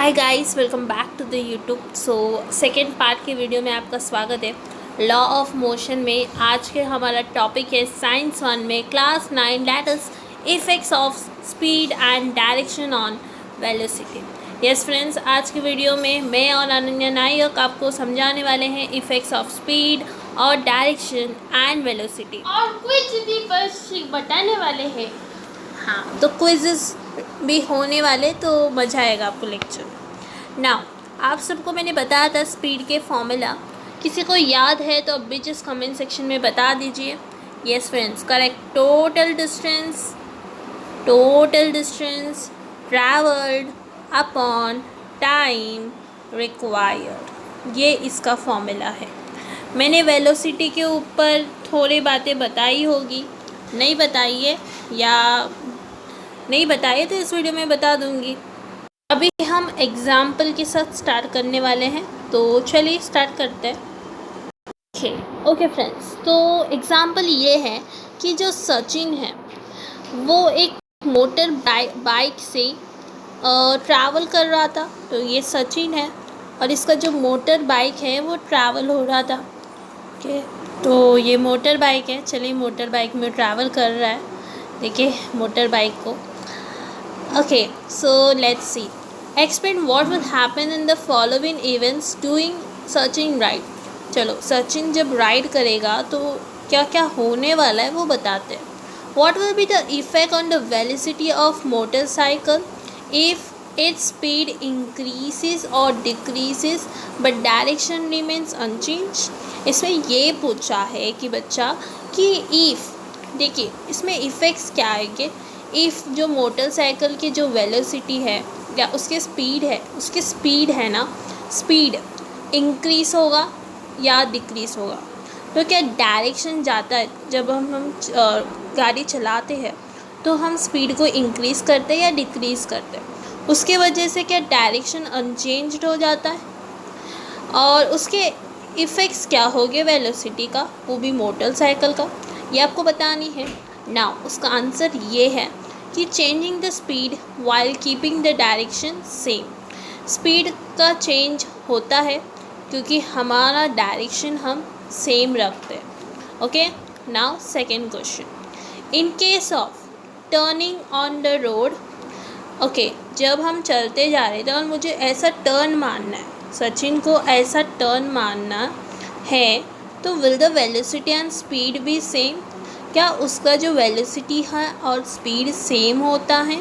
Hi guys, welcome back to the YouTube. Second part के video में आपका स्वागत है। लॉ ऑफ मोशन में आज के हमारा टॉपिक है साइंस 1 में class 9 that is effects of speed and direction on velocity. Yes friends, आज के वीडियो में मैं और अनन्या नायक आपको समझाने वाले हैं इफेक्ट्स ऑफ स्पीड और डायरेक्शन एंड वेलोसिटी, और क्विज भी बस बताने वाले हैं। हाँ, तो क्विज़ेस भी होने वाले, तो मज़ा आएगा आपको लेक्चर। नाउ आप सबको मैंने बताया था स्पीड के फॉर्मूला, किसी को याद है तो अब भी जस्ट कमेंट सेक्शन में बता दीजिए। Yes friends, correct. Total distance travelled upon time required, ये इसका फॉर्मूला है। मैंने वेलोसिटी के ऊपर थोड़ी बातें बताई होगी, नहीं बताई है या नहीं बताइए तो इस वीडियो में बता दूंगी। अभी हम एग्जाम्पल के साथ स्टार्ट करने वाले हैं, तो चलिए स्टार्ट करते हैं। ओके फ्रेंड्स, तो एग्जाम्पल ये है कि जो सचिन है वो एक मोटर बाइक से ट्रैवल कर रहा था। तो ये सचिन है और इसका जो मोटर बाइक है वो ट्रैवल हो रहा था। ओके, तो ये मोटर बाइक है। चलिए, मोटर बाइक में ट्रैवल कर रहा है, देखिए मोटर बाइक को। Okay, so let's see. Explain what will happen in the following events doing Sachin ride. चलो, सचिन जब राइड करेगा तो क्या क्या होने वाला है वो बताते हैं। What will be the effect on the velocity of motorcycle if its speed increases or decreases but direction remains unchanged? इसमें ये पूछा है कि बच्चा कि if, देखिए इसमें इफ़ेक्ट्स क्या आएंगे। इफ़ जो मोटरसाइकिल की जो वेलोसिटी है या उसकी स्पीड है ना, स्पीड इंक्रीज़ होगा या डिक्रीज़ होगा, तो क्या डायरेक्शन जाता है। जब हम गाड़ी चलाते हैं तो हम स्पीड को इंक्रीज़ करते हैं या डिक्रीज़ करते हैं, उसके वजह से क्या डायरेक्शन अनचेंज्ड हो जाता है। और उसके इफ़ेक्ट्स क्या हो गए वेलोसिटी का, वो भी मोटरसाइकिल का, ये आपको बतानी है। नाउ उसका आंसर ये है कि changing the speed while keeping the direction same. Speed का चेंज होता है क्योंकि हमारा डायरेक्शन हम सेम रखते हैं। Okay, now second question, in case of turning on the road. Okay, जब हम चलते जा रहे थे और मुझे ऐसा टर्न मारना है, सचिन को ऐसा टर्न मारना है, तो will the velocity and speed B same. क्या उसका जो वेलोसिटी है और स्पीड सेम होता है।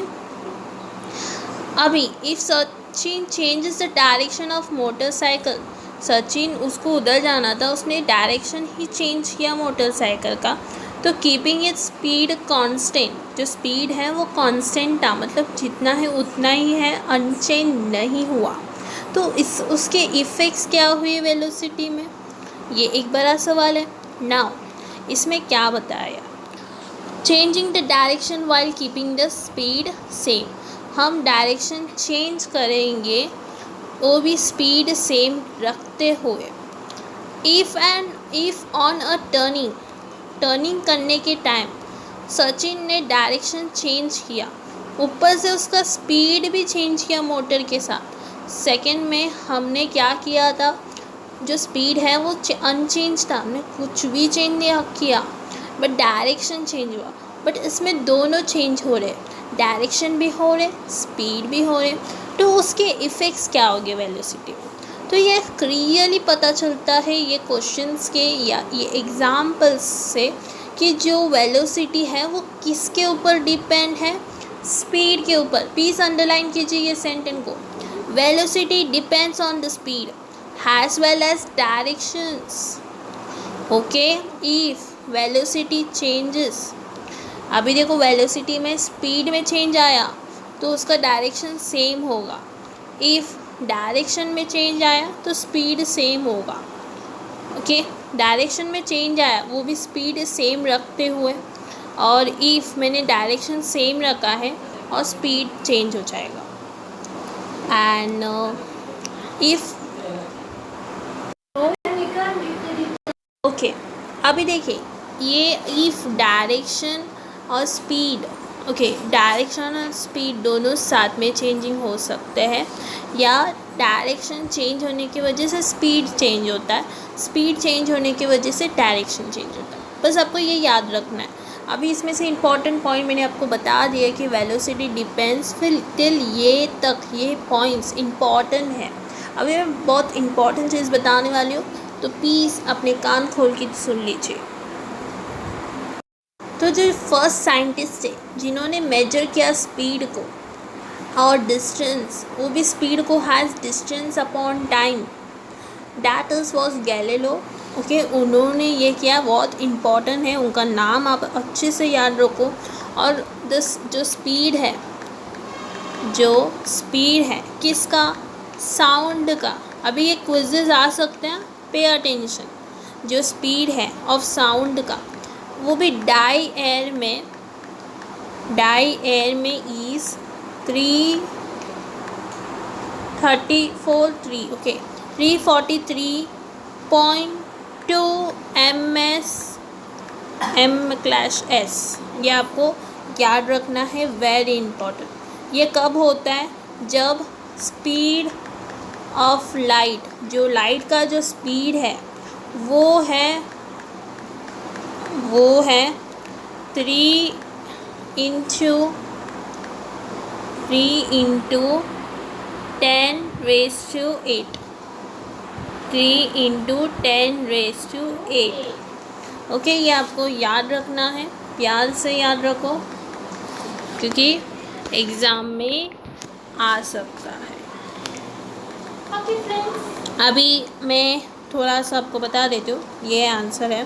अभी if Sachin changes the direction of motorcycle, Sachin उसको उधर जाना था, उसने डायरेक्शन ही चेंज किया मोटरसाइकिल का, तो कीपिंग इट स्पीड कांस्टेंट, जो स्पीड है वो कांस्टेंट था, मतलब जितना है उतना ही है, अनचेंज नहीं हुआ। तो उसके इफ़ेक्ट्स क्या हुए वेलोसिटी में, ये एक बड़ा सवाल है। नाउ इसमें क्या बताया, changing the direction while keeping the speed same. हम डायरेक्शन चेंज करेंगे वो भी स्पीड सेम रखते हुए। इफ़ ऑन अ टर्निंग करने के टाइम सचिन ने डायरेक्शन चेंज किया, ऊपर से उसका स्पीड भी चेंज किया मोटर के साथ। सेकंड में हमने क्या किया था, जो स्पीड है वो अनचेंज था, हमने कुछ भी चेंज नहीं किया, बट डायरेक्शन चेंज हुआ। बट इसमें दोनों चेंज हो रहे, डायरेक्शन भी हो रहे, स्पीड भी हो रहे, तो उसके इफ़ेक्ट्स क्या हो गए वेलोसिटी में। तो ये क्लियरली पता चलता है ये क्वेश्चंस के या ये एग्जाम्पल्स से कि जो वेलोसिटी है वो किसके ऊपर डिपेंड है, स्पीड के ऊपर। प्लीज़ अंडरलाइन कीजिए ये सेंटेंस को, velocity depends on the speed as well as directions. Okay, if velocity changes, अभी देखो वेलोसिटी में स्पीड में चेंज आया तो उसका डायरेक्शन सेम होगा। इफ़ डायरेक्शन में चेंज आया तो स्पीड सेम होगा। ओके, डायरेक्शन में चेंज आया वो भी स्पीड सेम रखते हुए, और इफ़ मैंने डायरेक्शन सेम रखा है और स्पीड चेंज हो जाएगा। एंड इफ़ ओके, अभी देखिए ये इफ़ डायरेक्शन और स्पीड ओके, डायरेक्शन और स्पीड दोनों साथ में चेंजिंग हो सकते हैं, या डायरेक्शन चेंज होने की वजह से स्पीड चेंज होता है, स्पीड चेंज होने की वजह से डायरेक्शन चेंज होता है। बस आपको ये याद रखना है। अभी इसमें से इम्पॉर्टेंट पॉइंट मैंने आपको बता दिया कि वेलोसिटी डिपेंड्स, फिर टिल ये पॉइंट्स इम्पॉर्टेंट है। अभी मैं बहुत इम्पॉर्टेंट चीज़ बताने वाली हूँ, तो प्लीज़ अपने कान खोल के सुन लीजिए। तो जो फर्स्ट साइंटिस्ट थे जिन्होंने मेजर किया स्पीड को और डिस्टेंस, वो भी स्पीड को has distance upon time, that is was Galileo. Okay, उन्होंने ये किया, बहुत इम्पॉर्टेंट है, उनका नाम आप अच्छे से याद रखो। और जो स्पीड है किसका, साउंड का। अभी ये क्विज़ेस आ सकते हैं, पे अटेंशन। जो स्पीड है ऑफ साउंड का, वो भी डाई एयर में इज़ 343.2 ms/s। ये आपको याद रखना है, वेरी इंपॉर्टेंट। ये कब होता है, जब स्पीड ऑफ लाइट, जो लाइट का जो स्पीड है वो है 3 into 10⁸ 3 into 10⁸। ओके, ये आपको याद रखना है, प्यार से याद रखो, क्योंकि एग्ज़ाम में आ सकता है। ओके फ्रेंड्स, अभी मैं थोड़ा सा आपको बता देती हूँ, ये आंसर है।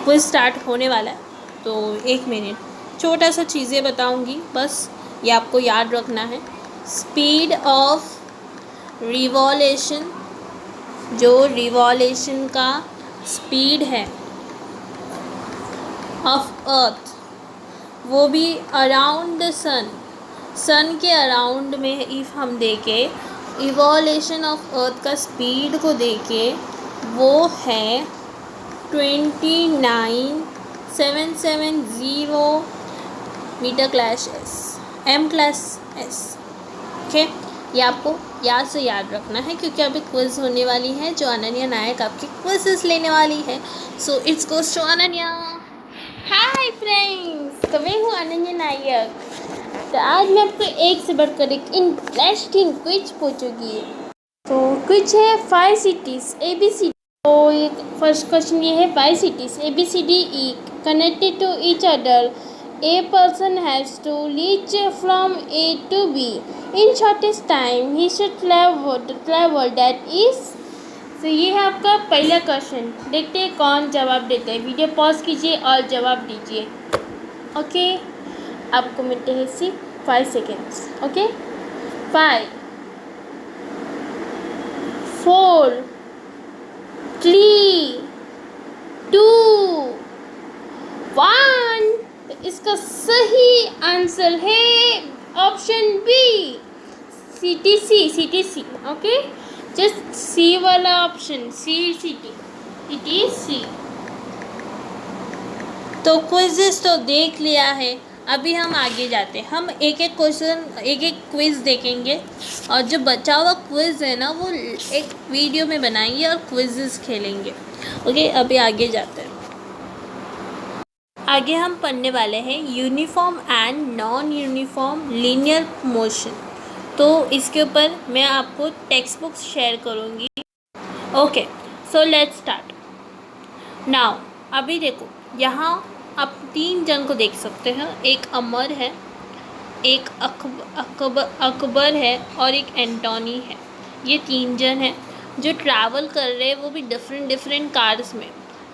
क्विज स्टार्ट होने वाला है, तो 1 मिनट छोटा सा चीज़ें बताऊँगी, बस ये आपको याद रखना है। स्पीड ऑफ रिवॉल्यूशन, जो रिवॉल्यूशन का स्पीड है ऑफ अर्थ, वो भी अराउंड द सन के अराउंड में इफ़ हम देखें, रिवॉल्यूशन ऑफ अर्थ का स्पीड को देखें, वो है 29,770 m/s। ओके, ये आपको याद से याद रखना है, क्योंकि अभी क्विज़ होने वाली है, जो अनन्या नायक आपकी क्विज़ेस लेने वाली है। So it's goes to Ananya. Hi friends, तो मैं हूँ अनन्या नायक। तो आज मैं आपको एक से बढ़कर एक इंटरेस्टिंग क्विज पूछूंगी। तो क्विज है 5 cities ABC। तो ये फर्स्ट क्वेश्चन ये है, 5 cities ABCD connected to each other. A person has to reach from A to B in shortest time he should travel, that is। तो ये है आपका पहला क्वेश्चन। देखते हैं कौन जवाब देते हैं। वीडियो पॉज कीजिए और जवाब दीजिए। ओके, आपको मिलते हैं सिर्फ 5 seconds। ओके, 5 4 3 2 1। तो इसका सही आंसर है option B, CTC। Okay, just C वाला ऑप्शन, CTC। तो क्विज़ेस तो देख लिया है, अभी हम आगे जाते हैं। हम एक एक क्विज़ देखेंगे, और जो बचा हुआ क्विज़ है ना, वो एक वीडियो में बनाएंगे और क्विज़ेस खेलेंगे। ओके, अभी आगे जाते हैं। आगे हम पढ़ने वाले हैं uniform and non uniform linear motion. तो इसके ऊपर मैं आपको टेक्स्ट बुक्स शेयर करूँगी। Okay, so let's start now. अभी देखो, यहाँ आप 3 जन को देख सकते हैं। एक अमर है, एक अकबर है, और एक एंटोनी है। ये 3 जन हैं जो ट्रैवल कर रहे हैं, वो भी डिफरेंट कार्स में।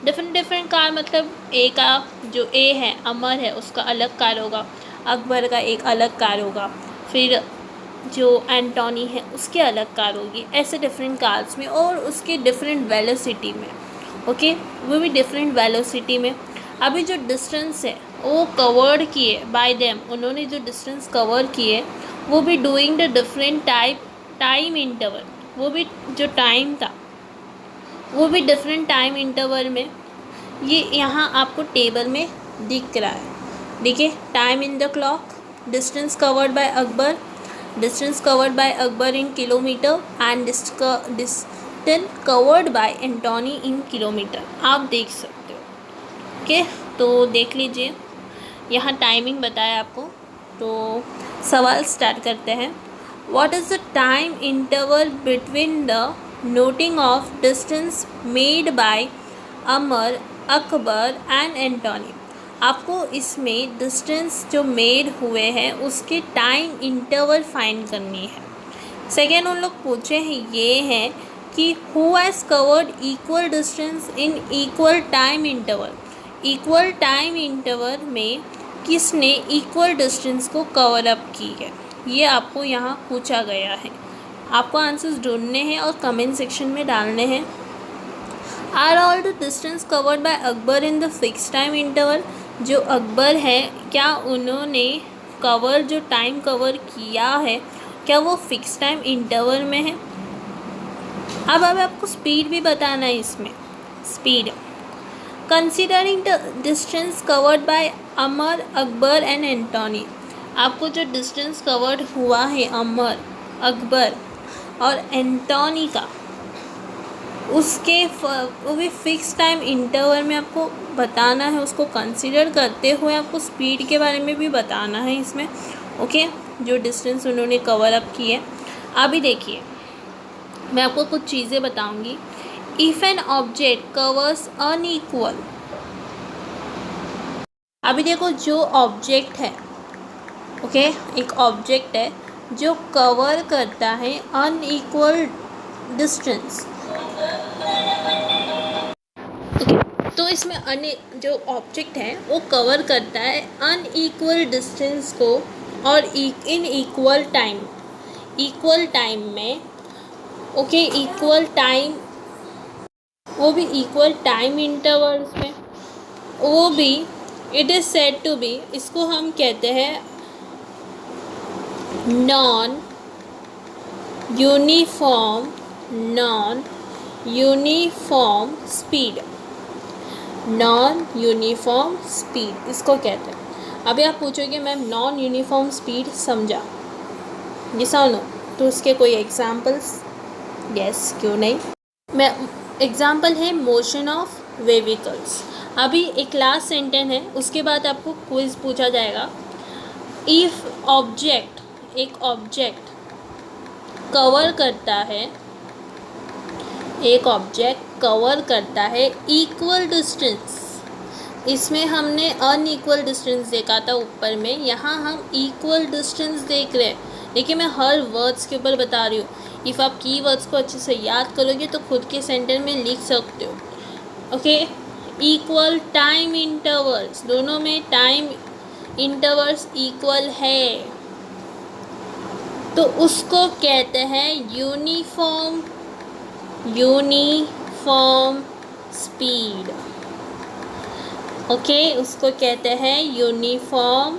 डिफरेंट कार मतलब ए का जो ए है, अमर है, उसका अलग कार होगा, अकबर का एक अलग कार होगा, फिर जो एंटोनी है उसकी अलग कार होगी। ऐसे डिफरेंट कार्स में, और उसकी डिफरेंट वेलोसिटी में। ओके, वो भी डिफरेंट वेलोसिटी में। अभी जो डिस्टेंस है वो कवर्ड किए बाय देम, उन्होंने जो डिस्टेंस कवर किए, वो भी doing the different time interval. वो भी जो टाइम था, वो भी डिफरेंट टाइम इंटरवल में। ये यहाँ आपको टेबल में दिख रहा है, देखिए, time in the clock, distance covered by Akbar, distance covered by Akbar in kilometre and distance covered by Anthony in kilometre, आप देख सकते हो। ओके, तो देख लीजिए, यहाँ टाइमिंग बताया आपको। तो सवाल स्टार्ट करते हैं। What is the time interval between the noting of distance made by Amar, Akbar and Anthony. आपको इसमें डिस्टेंस जो मेड हुए हैं उसके टाइम इंटरवल फाइंड करनी है। सेकेंड उन लोग पूछे हैं ये है कि who has covered equal distance in equal time interval. Equal time interval में किसने इक्वल डिस्टेंस को कवर अप की है, ये आपको यहाँ पूछा गया है। आपको आंसर्स ढूंढने हैं और कमेंट सेक्शन में डालने हैं। Are all the distance covered by Akbar in the fix time interval. जो अकबर है, क्या उन्होंने कवर जो टाइम कवर किया है क्या वो फिक्स टाइम इंटरवल में है। अब आपको स्पीड भी बताना है इसमें। Speed, considering the distance covered by Amar, Akbar and Anthony. आपको जो डिस्टेंस कवर्ड हुआ है अमर, अकबर और एंटोनी का, उसके वो भी फिक्स टाइम इंटरवल में आपको बताना है। उसको कंसिडर करते हुए आपको स्पीड के बारे में भी बताना है इसमें। ओके, जो डिस्टेंस उन्होंने कवर अप की है। अभी देखिए, मैं आपको कुछ चीज़ें बताऊंगी। If an object covers unequal, अभी देखो जो ऑब्जेक्ट है, ओके, एक ऑब्जेक्ट है जो कवर करता है अनइक्वल डिस्टेंस। तो इसमें जो ऑब्जेक्ट है वो कवर करता है अनइक्वल डिस्टेंस को और इन इक्वल टाइम में। ओके, इक्वल टाइम, वो भी इक्वल टाइम इंटरवल्स में, वो भी it is said to be, इसको हम कहते हैं non uniform speed. Non uniform speed इसको कहते हैं। अभी आप पूछोगे मैम नॉन यूनिफॉर्म स्पीड समझा, ये नो, तो उसके कोई एग्जांपल्स? यस, क्यों नहीं। मैं एग्जांपल है मोशन ऑफ व्हीकल्स। अभी एक लास्ट सेंटेंस है, उसके बाद आपको क्विज पूछा जाएगा। इफ़ एक ऑब्जेक्ट कवर करता है इक्वल डिस्टेंस, इसमें हमने अनइक्वल डिस्टेंस देखा था ऊपर में, यहाँ हम इक्वल डिस्टेंस देख रहे हैं। देखिए, मैं हर वर्ड्स के ऊपर बता रही हूँ। इफ़ आप की वर्ड्स को अच्छे से याद करोगे तो खुद के सेंटेंस में लिख सकते हो। ओके, इक्वल टाइम इंटरवल्स, दोनों में टाइम इंटरवल्स इक्वल है तो उसको कहते हैं यूनिफॉर्म स्पीड। ओके, उसको कहते हैं यूनिफॉर्म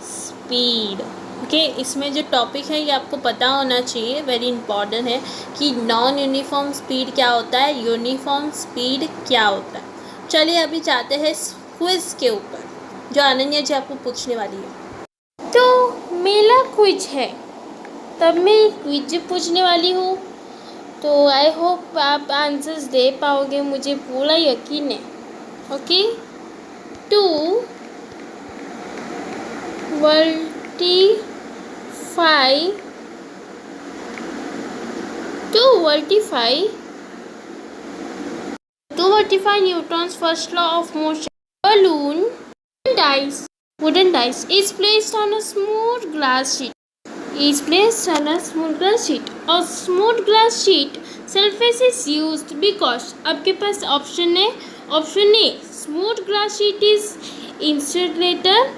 स्पीड। ओके, इसमें जो टॉपिक है ये आपको पता होना चाहिए, वेरी इंपॉर्टेंट है कि नॉन यूनिफॉर्म स्पीड क्या होता है, यूनिफॉर्म स्पीड क्या होता है। चलिए अभी चाहते हैं क्विज के ऊपर, जो अनन्या जी आपको पूछने वाली है। तो मेरा क्विज है, तब मैं क्विज पूछने वाली हूँ, तो आई होप आप आंसर्स दे पाओगे, मुझे पूरा यकीन है। Okay, 225 newtons first law of motion. Balloon wooden dice is placed on a smooth glass sheet. A smooth glass sheet surface is used because आपके पास ऑप्शन है। Option A, smooth glass sheet is insulator.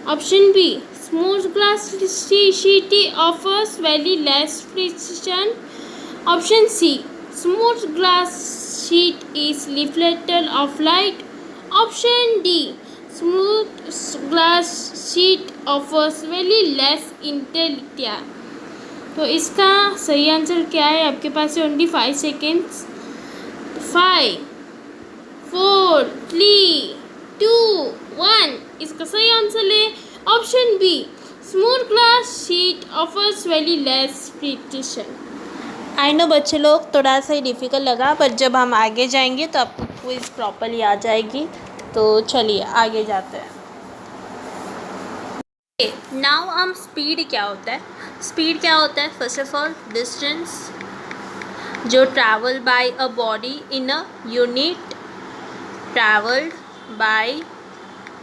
Option B, smooth glass sheet offers very less friction. Option C, smooth glass sheet is reflector of light. Option D, smooth glass sheet offers very less intelligence. तो इसका सही answer क्या है? आपके पास है only 5 seconds. 5, 4, 3, 2, 1। इसका सही answer ले option B, smooth glass sheet offers very less precision. I know बच्चे लोग थोड़ा सा ही डिफ़िकल्ट लगा, पर जब हम आगे जाएंगे तो आपको क्विज़ प्रॉपरली आ जाएगी। तो चलिए आगे जाते हैं। नाउ हम स्पीड क्या होता है, स्पीड क्या होता है? फर्स्ट ऑफ ऑल डिस्टेंस जो travel by a body in a unit, travelled by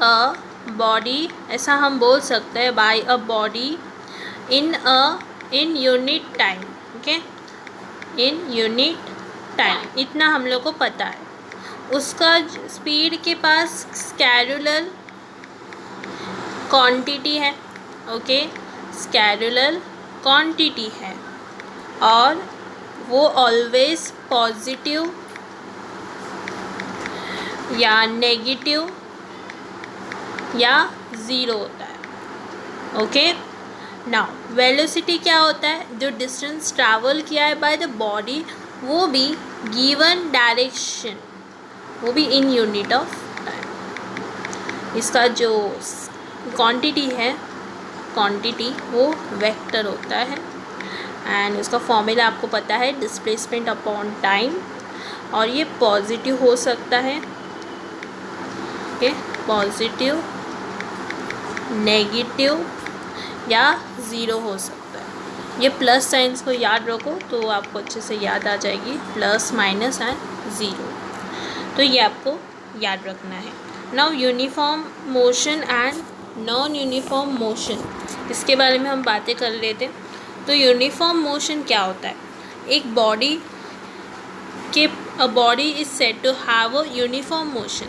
a body, ऐसा हम बोल सकते हैं, by a body in unit time. Okay, in unit time, इतना हम लोग को पता है। उसका स्पीड के पास स्केलुलर क्वांटिटी है। ओके, स्केलुलर क्वांटिटी है और वो ऑलवेज पॉजिटिव या नेगेटिव या ज़ीरो होता है। ओके, नाउ वेलोसिटी क्या होता है? जो डिस्टेंस ट्रैवल किया है बाय द बॉडी, वो भी गिवन डायरेक्शन, वो भी इन यूनिट ऑफ टाइम। इसका जो क्वांटिटी है, क्वांटिटी वो वेक्टर होता है एंड उसका फॉर्मूला आपको पता है, डिस्प्लेसमेंट अपॉन टाइम, और ये पॉजिटिव हो सकता है, ओके, पॉजिटिव, नेगेटिव या ज़ीरो हो सकता है। ये प्लस साइंस को याद रखो तो आपको अच्छे से याद आ जाएगी, प्लस माइनस एंड ज़ीरो, तो ये आपको याद रखना है। Now uniform motion and non uniform motion, इसके बारे में हम बातें कर लेते हैं। तो यूनिफॉर्म मोशन क्या होता है? एक बॉडी के a body is said to have a uniform motion,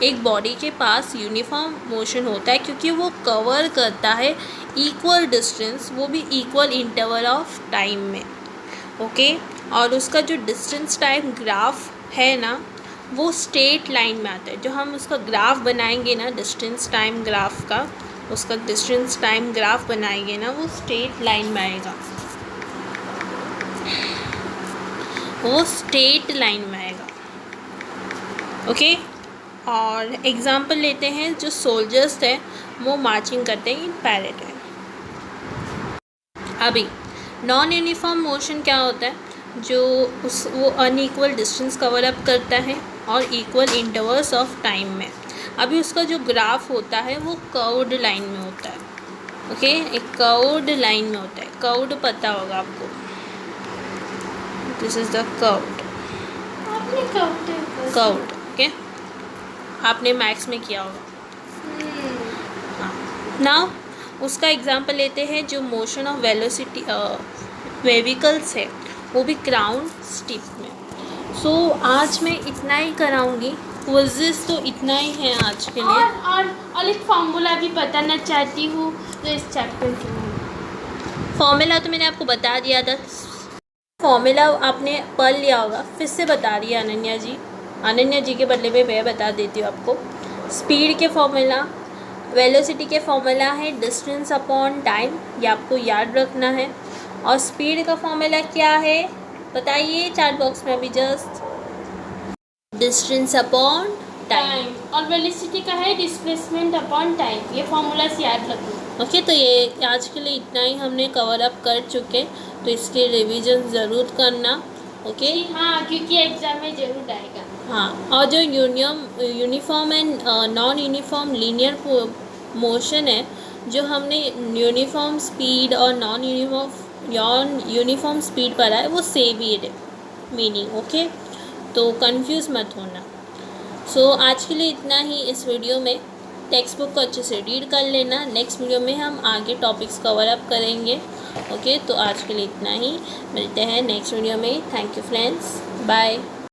एक बॉडी के पास यूनिफॉर्म मोशन होता है क्योंकि वो कवर करता है इक्वल डिस्टेंस, वो भी इक्वल इंटरवल ऑफ टाइम में। ओके, और उसका जो डिस्टेंस टाइम ग्राफ है ना, वो स्ट्रेट लाइन में आता है। जो हम उसका ग्राफ बनाएंगे ना, डिस्टेंस टाइम ग्राफ का, उसका डिस्टेंस टाइम ग्राफ बनाएंगे ना, वो स्ट्रेट लाइन में आएगा, वो स्ट्रेट लाइन में आएगा। ओके, और एग्जांपल लेते हैं, जो सोल्जर्स थे वो मार्चिंग करते हैं इन पैरेड है। अभी नॉन यूनिफॉर्म मोशन क्या होता है? जो वो अनइक्वल डिस्टेंस कवर अप करता है और इक्वल इंटरवल्स ऑफ टाइम में। अभी उसका जो ग्राफ होता है वो कर्व्ड लाइन में होता है। ओके, एक कर्व्ड लाइन में होता है, कर्व्ड पता होगा आपको, this is the curved, curved. Okay, आपने मैथ्स में किया होगा। हाँ, नाउ उसका एग्जांपल लेते हैं, जो मोशन ऑफ वेलोसिटी वेविकल्स है, वो भी क्राउन स्टिप में। सो आज मैं इतना ही कराऊंगी, क्विज़ेस तो इतना ही है आज के लिए। और एक फार्मूला भी बताना चाहती हूँ तो इस चैप्टर के लिए। फॉर्मूला तो मैंने आपको बता दिया था, फॉर्मूला आपने पढ़ लिया होगा, फिर से बता रही है अनन्या जी के बदले में मैं बता देती हूँ आपको। स्पीड के फॉर्मूला, वेलोसिटी के फॉर्मूला है डिस्टेंस अपॉन टाइम, ये आपको याद रखना है। और स्पीड का फॉर्मूला क्या है बताइए चैट बॉक्स में अभी जस्ट, डिस्टेंस अपॉन टाइम, और वेलोसिटी का है डिस्प्लेसमेंट अपॉन टाइम, ये फॉर्मूला से याद रखना। ओके, तो ये आज के लिए इतना ही हमने कवर अप कर चुके, तो इसके रिवीजन ज़रूर करना। ओके, हाँ, क्योंकि एग्जाम में ज़रूर आएगा। हाँ, और जो uniform and non uniform linear motion है, जो हमने यूनिफॉर्म स्पीड और नॉन यूनिफॉर्म स्पीड पढ़ा है, वो सेम ही है मीनिंग। ओके, तो कंफ्यूज मत होना। सो आज के लिए इतना ही इस वीडियो में। टेक्स्ट बुक को अच्छे से रीड कर लेना, नेक्स्ट वीडियो में हम आगे टॉपिक्स कवर अप करेंगे। ओके, तो आज के लिए इतना ही, मिलते हैं नेक्स्ट वीडियो में। Thank you friends, bye.